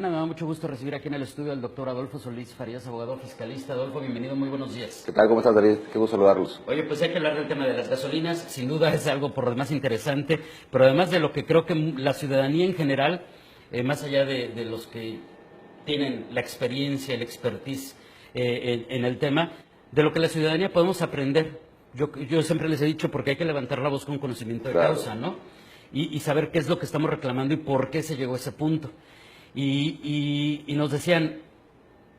Me da mucho gusto recibir aquí en el estudio al doctor Adolfo Solís Farías, abogado fiscalista. Adolfo, bienvenido, muy buenos días. ¿Qué tal? ¿Cómo estás, David? Qué gusto saludarlos. Oye, pues hay que hablar del tema de las gasolinas, sin duda es algo por lo demás interesante, pero además de lo que creo que la ciudadanía en general, más allá de los que tienen la experiencia, el expertise en el tema, de lo que la ciudadanía podemos aprender. Yo siempre les he dicho, porque hay que levantar la voz con conocimiento de causa, ¿no? Y saber qué es lo que estamos reclamando y por qué se llegó a ese punto. Y nos decían,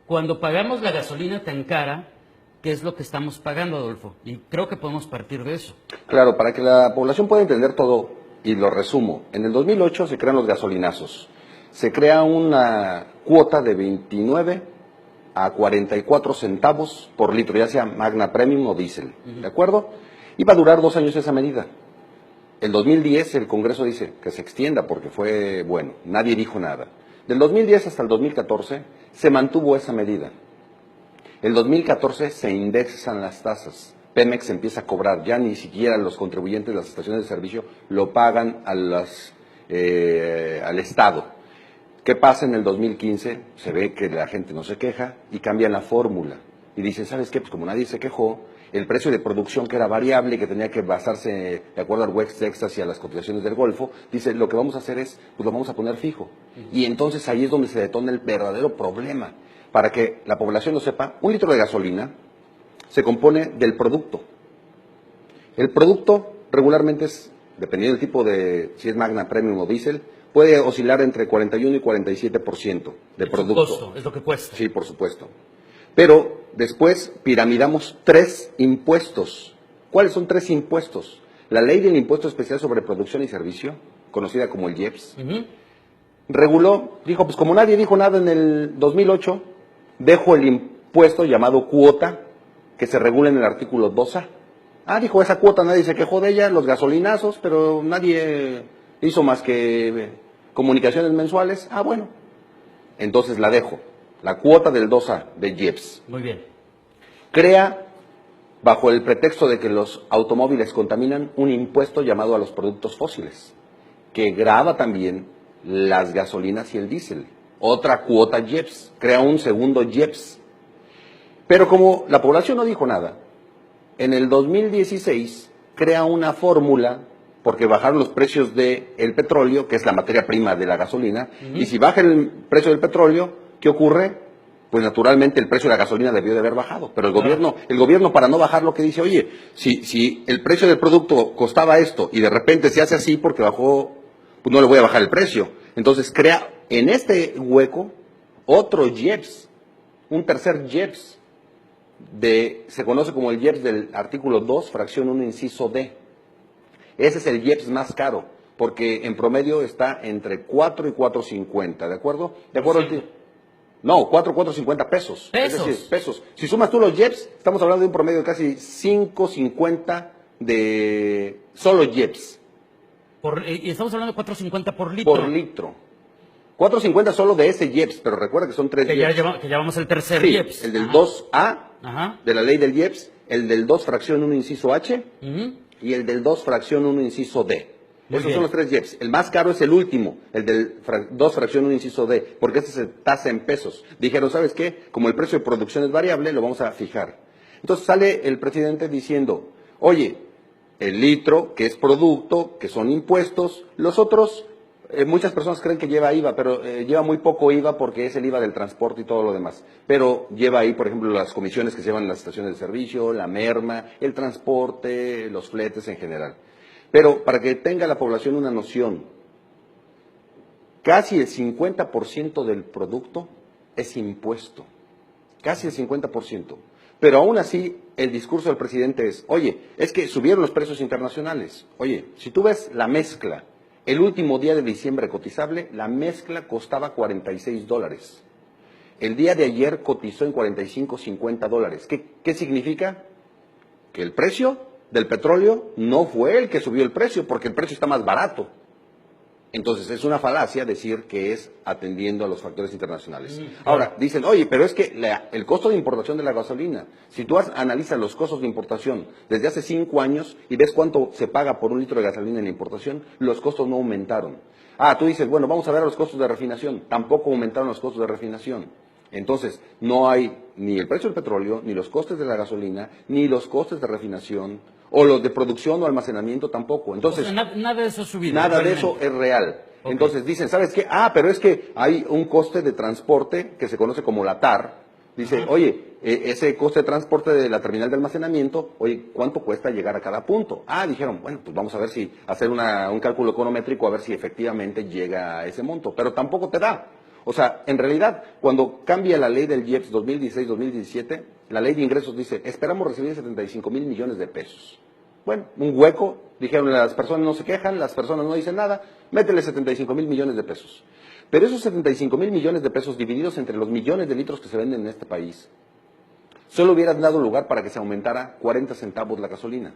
cuando pagamos la gasolina tan cara, ¿qué es lo que estamos pagando, Adolfo? Y creo que podemos partir de eso. Claro, para que la población pueda entender todo, y lo resumo, en el 2008 se crean los gasolinazos. Se crea una cuota de 29 a 44 centavos por litro, ya sea Magna Premium o diésel, ¿de acuerdo? Y va a durar 2 años esa medida. El 2010 el Congreso dice que se extienda porque fue bueno, nadie dijo nada. Del 2010 hasta el 2014 se mantuvo esa medida. El 2014 se indexan las tasas. Pemex empieza a cobrar, ya ni siquiera los contribuyentes de las estaciones de servicio lo pagan al Estado. ¿Qué pasa en el 2015? Se ve que la gente no se queja y cambian la fórmula. Y dicen, ¿sabes qué? Pues como nadie se quejó, el precio de producción que era variable y que tenía que basarse de acuerdo al West Texas y a las cotizaciones del Golfo, dice, lo que vamos a hacer es, pues lo vamos a poner fijo. Y entonces ahí es donde se detona el verdadero problema. Para que la población lo sepa, 1 litro de gasolina se compone del producto. El producto regularmente es, dependiendo del tipo de, si es Magna Premium o diésel, puede oscilar entre 41 y 47% de producto. Su costo, es lo que cuesta. Sí, por supuesto. Pero después piramidamos 3 impuestos. ¿Cuáles son 3 impuestos? La ley del impuesto especial sobre producción y servicio, conocida como el IEPS, reguló, dijo, pues como nadie dijo nada en el 2008, dejo el impuesto llamado cuota, que se regula en el artículo 2A. Dijo, esa cuota nadie se quejó de ella, los gasolinazos, pero nadie hizo más que comunicaciones mensuales. Bueno, entonces la dejo. La cuota del 2A de IEPS. Muy bien. Crea, bajo el pretexto de que los automóviles contaminan, un impuesto llamado a los productos fósiles, que grava también las gasolinas y el diésel. Otra cuota IEPS. Crea un segundo IEPS. Pero como la población no dijo nada, en el 2016 crea una fórmula, porque bajaron los precios del petróleo, que es la materia prima de la gasolina, y si baja el precio del petróleo, ¿qué ocurre? Pues naturalmente el precio de la gasolina debió de haber bajado, pero el gobierno para no bajarlo, que dice, oye, si el precio del producto costaba esto y de repente se hace así porque bajó, pues no le voy a bajar el precio. Entonces crea en este hueco otro IEPS, un tercer IEPS, se conoce como el IEPS del artículo 2, fracción 1, inciso D. Ese es el IEPS más caro, porque en promedio está entre 4 y 4.50, ¿de acuerdo? ¿De acuerdo? No, 4.50 pesos. ¿Pesos? Es decir, pesos. Si sumas tú los IEPS, estamos hablando de un promedio de casi 5.50 de solo IEPS. Y estamos hablando de 4.50 por litro. Por litro. 4.50 solo de ese IEPS, pero recuerda que son 3 IEPS. Que ya vamos al tercer Sí, IEPS. el del 2A, de la ley del IEPS, el del 2 fracción 1 inciso H, y el del 2 fracción 1 inciso D. Esos son los 3 IEPS. El más caro es el último, el del 2 fracción 1 inciso D, porque este se tasa en pesos. Dijeron, ¿sabes qué? Como el precio de producción es variable, lo vamos a fijar. Entonces sale el presidente diciendo, oye, el litro, que es producto, que son impuestos, los otros, muchas personas creen que lleva IVA, pero lleva muy poco IVA porque es el IVA del transporte y todo lo demás. Pero lleva ahí, por ejemplo, las comisiones que se llevan en las estaciones de servicio, la merma, el transporte, los fletes en general. Pero para que tenga la población una noción, casi el 50% del producto es impuesto, casi el 50%. Pero aún así, el discurso del presidente es, oye, es que subieron los precios internacionales. Oye, si tú ves la mezcla, el último día de diciembre cotizable, la mezcla costaba $46. El día de ayer cotizó en $45.50. ¿Qué significa? Que el precio del petróleo no fue el que subió el precio, porque el precio está más barato. Entonces, es una falacia decir que es atendiendo a los factores internacionales. Ahora, dicen, oye, pero es que el costo de importación de la gasolina, si tú analizas los costos de importación desde hace 5 años y ves cuánto se paga por un litro de gasolina en la importación, los costos no aumentaron. Tú dices, bueno, vamos a ver los costos de refinación. Tampoco aumentaron los costos de refinación. Entonces, no hay ni el precio del petróleo, ni los costes de la gasolina, ni los costes de refinación, o los de producción o almacenamiento tampoco. Entonces, o sea, nada de eso ha subido. Nada de realmente. eso es real. Ok. Entonces dicen, ¿sabes qué? Pero es que hay un coste de transporte que se conoce como la TAR. Dice, oye, ese coste de transporte de la terminal de almacenamiento, oye, ¿cuánto cuesta llegar a cada punto? Dijeron, bueno, pues vamos a ver si hacer un cálculo econométrico a ver si efectivamente llega a ese monto. Pero tampoco te da. O sea, en realidad, cuando cambia la ley del IEPS 2016-2017, la ley de ingresos dice, esperamos recibir 75 mil millones de pesos. Bueno, un hueco, dijeron, las personas no se quejan, las personas no dicen nada, métele 75 mil millones de pesos. Pero esos 75 mil millones de pesos divididos entre los millones de litros que se venden en este país, solo hubieran dado lugar para que se aumentara 40 centavos la gasolina.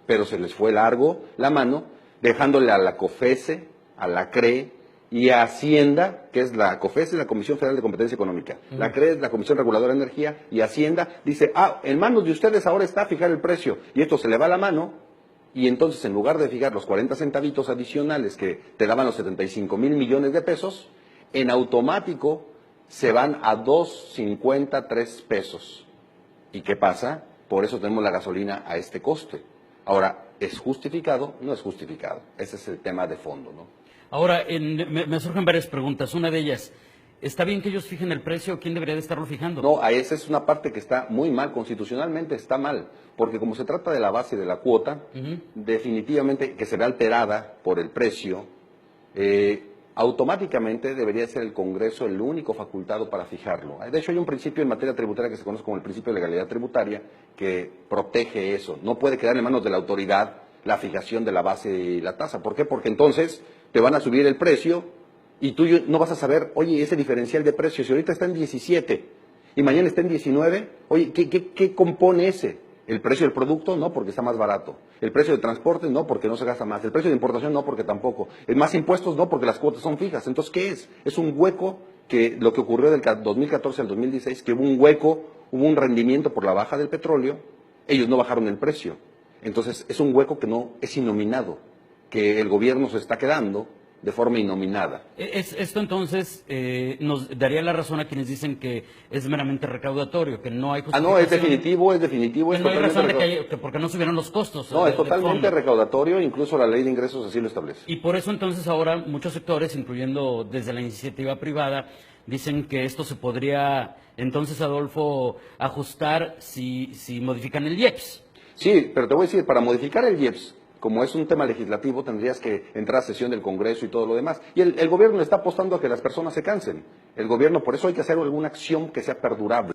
Pero se les fue largo la mano, dejándole a la COFESE, a la CRE y a Hacienda, que es la COFESE, la Comisión Federal de Competencia Económica, la CRE es la Comisión Reguladora de Energía, y Hacienda dice, en manos de ustedes ahora está fijar el precio, y esto se le va la mano, y entonces en lugar de fijar los 40 centavitos adicionales que te daban los 75 mil millones de pesos, en automático se van a 2.50, 3 pesos. ¿Y qué pasa? Por eso tenemos la gasolina a este coste. Ahora, ¿es justificado? No es justificado. Ese es el tema de fondo, ¿no? Ahora, me surgen varias preguntas. Una de ellas, ¿está bien que ellos fijen el precio? ¿Quién debería de estarlo fijando? No, esa es una parte que está muy mal, constitucionalmente está mal, porque como se trata de la base de la cuota, definitivamente que se ve alterada por el precio, automáticamente debería ser el Congreso el único facultado para fijarlo. De hecho, hay un principio en materia tributaria que se conoce como el principio de legalidad tributaria que protege eso. No puede quedar en manos de la autoridad la fijación de la base y la tasa. ¿Por qué? Porque entonces te van a subir el precio y tú no vas a saber, oye, ese diferencial de precios, si ahorita está en 17 y mañana está en 19, oye, ¿qué compone ese? ¿El precio del producto? No, porque está más barato. ¿El precio del transporte? No, porque no se gasta más. ¿El precio de importación? No, porque tampoco. ¿El más impuestos? No, porque las cuotas son fijas. Entonces, ¿qué es? Es un hueco que lo que ocurrió del 2014 al 2016, que hubo un hueco, hubo un rendimiento por la baja del petróleo, ellos no bajaron el precio. Entonces, es un hueco que no es innominado, que el gobierno se está quedando de forma innominada. Esto entonces nos daría la razón a quienes dicen que es meramente recaudatorio, que no hay justificación. No, es definitivo, que no hay razón de que porque no subieron los costos. No, es de totalmente fondo. recaudatorio, incluso la ley de ingresos así lo establece. Y por eso entonces ahora muchos sectores, incluyendo desde la iniciativa privada, dicen que esto se podría entonces, Adolfo, ajustar si modifican el IEPS. Sí, pero te voy a decir, para modificar el IEPS, como es un tema legislativo, tendrías que entrar a sesión del Congreso y todo lo demás. Y el gobierno está apostando a que las personas se cansen. El gobierno, por eso hay que hacer alguna acción que sea perdurable.